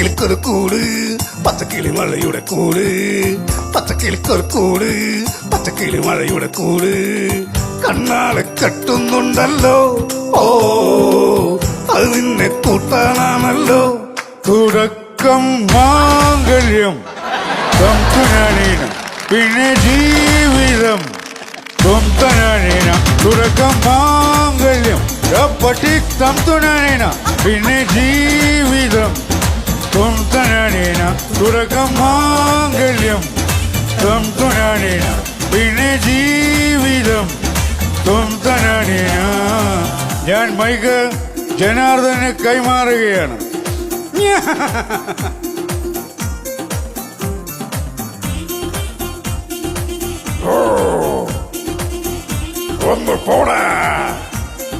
പച്ചക്കിളിക്കൊരു കൂട് പച്ചക്കിളി മഴയുടെ കൂട് പച്ചക്കിളിക്കൊരു കൂട് പച്ചക്കിളി മഴയുടെ കൂട് കണ്ണാളെ കെട്ടുന്നുണ്ടല്ലോ ഓ അത് നിന്നെ കൂട്ടാനാണല്ലോ. തുടക്കം മാംഗല്യം തംതുനാനീന പിന്നെ ജീവിതം തൊംതനാനീന. തുടക്കം മാംഗല്യം പട്ടി തംതുനാനീന പിന്നെ ജീവിതം തൊംതനാനീന. തുടക്കം മാംഗല്യം തംതുനാനീന പിന്നെ ജീവിതം തൊംതനാനീന. ഞാൻ മൈക്ക് ജനാർദ്ദന് കൈമാറുകയാണ്. ഒന്ന് പോടാ.